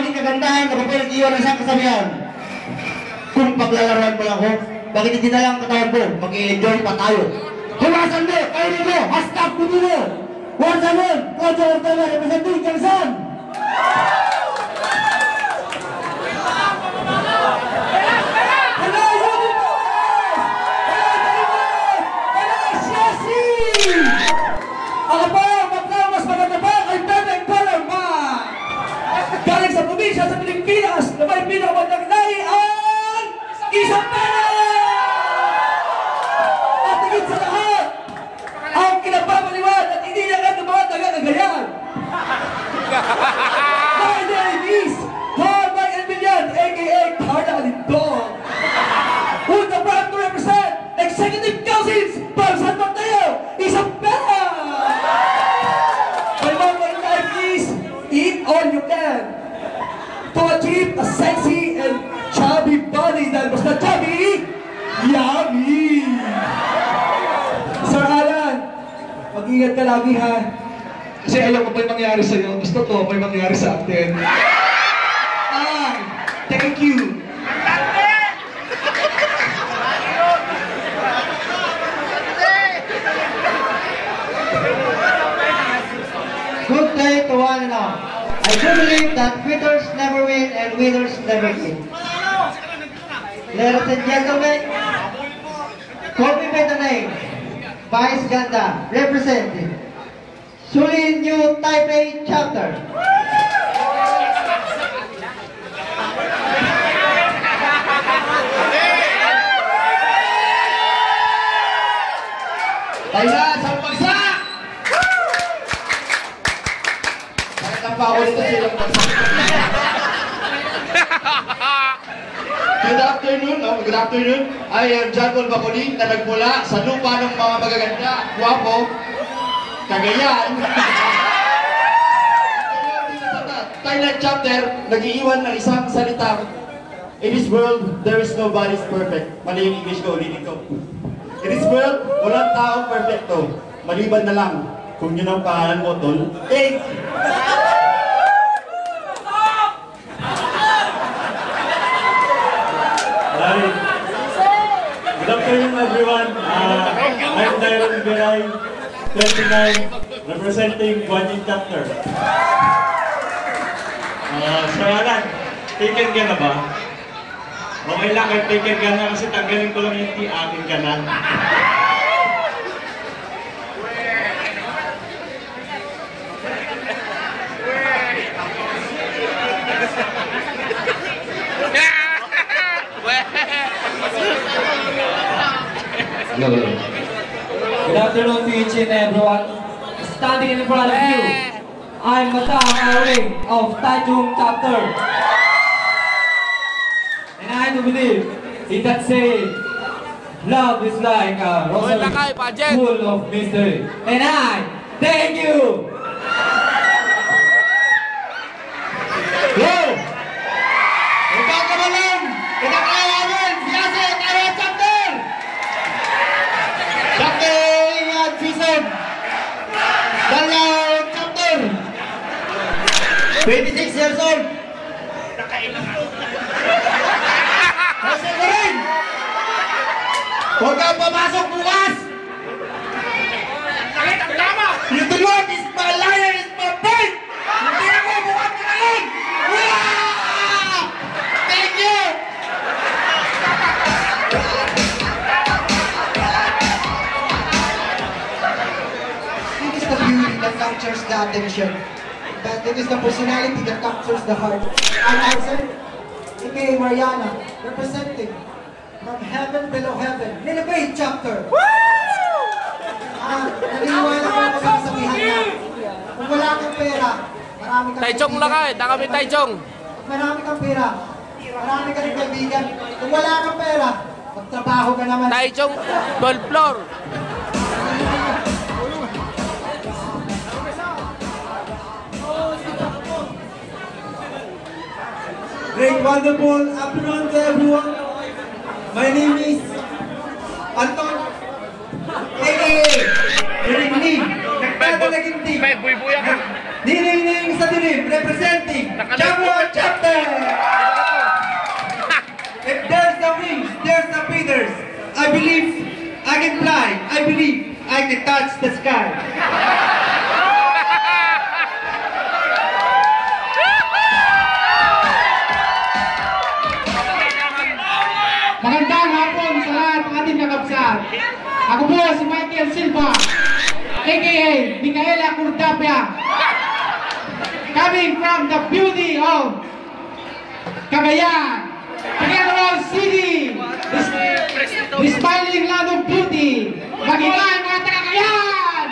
aking kagandahan na papilit iyon ang isang kasabihan. Kung paglalaroan mo lang ako, bakit hindi na lang katawan mo? Mag-i-enjoy pa tayo. Huwasan mo! Kainin mo! Hashtag Pumilo! Huwasan mo! Kojo Ortega, representing Kangsan! Hello, Universe! Hello, Universe! Hello, Shasi! Ako po, mas maganda pa kay Bebeng Paloma! Galing sa probinsya sa Pilipinas na may pinakamagandang lahi ang Isabela! At higit sa lahat, ang kinapapaliwan at hindi na agad ng mga taga-Cagayan. My name is Carla Elmilian, a.k.a. Carla Alindong, who's the proud to represent Executive Councils para San Mateo, Isabela! My motto in life is, eat all you can to achieve a sexy and chubby body. Dahil basta chubby, yummy! Sir Alan, mag-ingat ka lagi ha. Kasi ayaw ko pa yung mangyari sa'yo. Gusto ko pa yung mangyari sa atin. Thank you! Good day to one and all. I do believe that quitters never win and winners never win. Ladies and gentlemen, call me by the name, Vice Ganda, representing Sulin New Taipei Chapter. Kaya sa bagsak! Bakit ang pa ako dito silang bagsak? Good afternoon. I am John Paul Bacoli na nagmula sa lupa ng mga magaganda, guwapo, Cagayan. Thailand chapter, nag-iiwan ng isang salitang In this world, there is nobody's perfect. Mali yung English ko, ulitin ko. In this world, walang taong perfecto. Maliban na lang kung yun ang pangalan mo, tol. Thank you! Hi. Good afternoon, everyone. I'm Dairon Beray, 29, representing Guanyin Chapter. So, Alan, taken ka na ba? Okay lang kahit taken ka na kasi tanggalin ko lang yung aking kanan. Good afternoon to each and everyone. Standing in front of you, I'm Matang Aring of Taichung Chapter. And I do believe in that saying, love is like a rosary full of mystery. And I thank you! Yo! Ikaw ka malam! Pinakaya namin! Siyase! Tayo chapter! Chapter! Ingat! Season! Dalaw chapter! 26 years old! Kasi ko rin! Huwag kang pamasok bukas! You do not is my liar is my faith! Hindi ako bukas na lang! Thank you! It is the beauty that captures the attention. That it is the personality that captures the heart. I'm Isaac, aka Mariana, representing from heaven below heaven, Nineveh chapter. Naniniwala ko ako sa kasabihan niya. Kung wala kang pera, marami kang Taichung lang kayo, kami Taichung. Marami kang pera, marami kang kaibigan. Kung wala kang pera, magtrabaho ka naman. Taichung, 12th floor. Great, wonderful afternoon to everyone. My name is Anton, aka Nining, nagtatalaginting. Nining sa dilim, representing Champion Chapter. If there's the wings, there's the feathers. I believe I can fly. I believe I can touch the sky. Magandang hapon sa lahat ng ating kakabsat. Ako po si Michael Silva, aka Micaela Cordapia. Coming from the beauty of Cagayan, Quezon City. The smiling land of beauty. Magikan mga taga-Cagayan!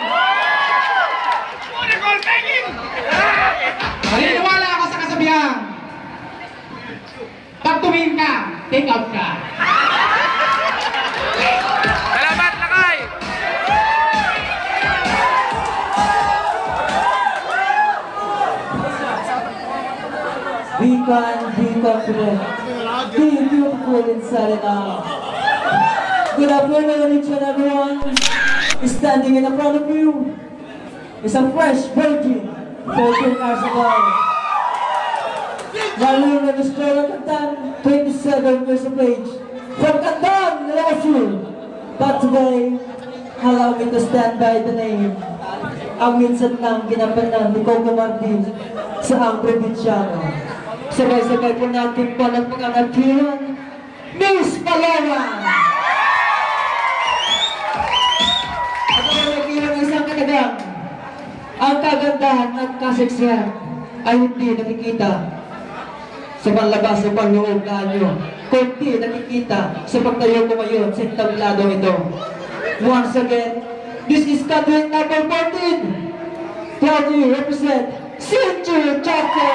Maniniwala ako sa kasabihan. Pag tumingin ka, take out ka. Salamat lakay! We can be confident, be beautiful inside and out. Good afternoon, each and everyone. Standing in front of you is a fresh virgin, 14 hours ago. Running in the store of Canton, 27 years of age, from Canton, Lasu. But today, allow me to stand by the name. Ang minsan nang ginampanan ni Coco Martin sa ang probinsyano. Sabay-sabay po natin po ng pangangatiran, Miss Paloma! At ang nagkilang isang katagang, ang kagandahan at kaseksihan ay hindi nakikita sa panlabas sa panloob na anyo, kundi nakikita sa pagtayo ko ngayon sa entablado ito. Once again, this is Catherine number 14. Proudly represent Century Chapter!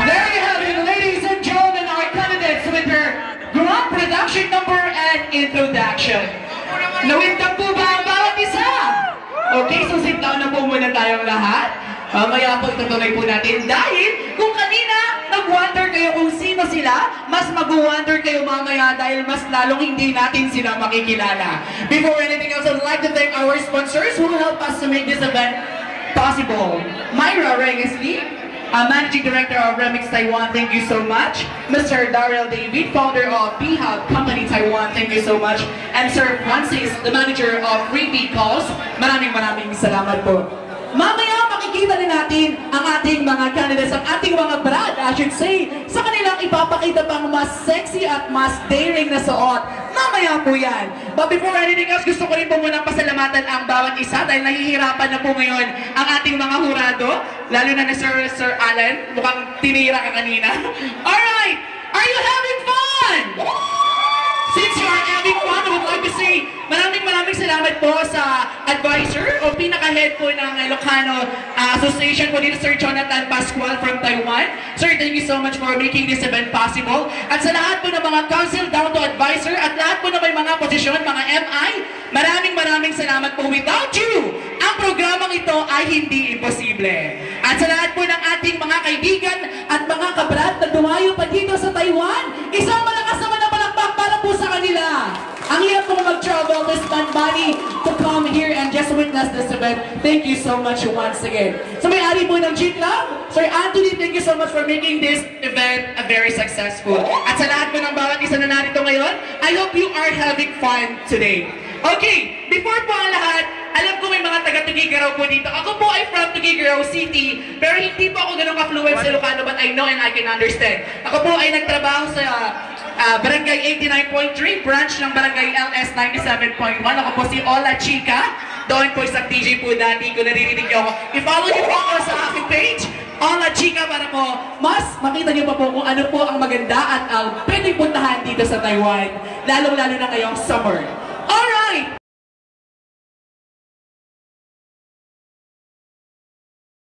There you have it, ladies and gentlemen, our candidates with their grand production number and introduction. Nawintang po ba ang bawat isa? Okay, so sit down na po po muna tayong lahat. Mamaya po itutuloy po natin dahil kung kanina nag-wonder kayo kung sino sila, mas mag-wonder kayo mamaya dahil mas lalong hindi natin sila makikilala. Before anything else, I'd like to thank our sponsors who will help us to make this event possible. Myra Regesley, Managing Director of Remix Taiwan, thank you so much. Mr. Daryl David, founder of B-Hub Company Taiwan, thank you so much. And Sir Francis, the manager of Repeat Calls, maraming salamat po. Mamaya makikita din natin ang ating mga candidates, ang ating mga brad, I should say, sa kanilang ipapakita pang mas sexy at mas daring na suot. Mamaya po yan. But before anything else, gusto ko rin po munang pasalamatan ang bawat isa dahil nahihirapan na po ngayon ang ating mga hurado, lalo na Sir Alan, mukhang tinira ka kanina. Alright! Are you having fun? Since you are having fun, I would like to say maraming salamat po sa advisor o pinaka-head po ng Ilocano Association po dito, Sir Jonathan Pascual from Taiwan. Sir, thank you so much for making this event possible. At sa lahat po ng mga council down to advisor at lahat po na may mga posisyon, mga MI, maraming salamat po. Without you, ang programang ito ay hindi imposible. At sa lahat po ng ating mga kaibigan at mga kabrad na dumayo pa dito sa Taiwan, isang malakas naman na palakpak para po sa kanila. Ang hirap pong mag-travel to spend money to come here and just witness this event. Thank you so much once again. So may-ari po ng G Club, Sir Anthony, thank you so much for making this event a very successful. At sa lahat po ng bawat isa na narito ngayon, I hope you are having fun today. Okay, before po ang lahat, alam ko may mga taga-Tuguegarao po dito. Ako po ay from Tuguegarao City, pero hindi po ako ganun ka-fluent sa Ilocano, but I know and I can understand. Ako po ay nagtrabaho sa Barangay 89.3, branch ng Barangay LS 97.1. Ako po si Ola Chica. Doon po isang DJ po dati ko naririnig ako. I-follow niyo po ako sa aking page, Ola Chica, para po mas makita niyo pa po kung ano po ang maganda at pwedeng puntahan dito sa Taiwan. Lalong-lalo na ngayong summer. Alright!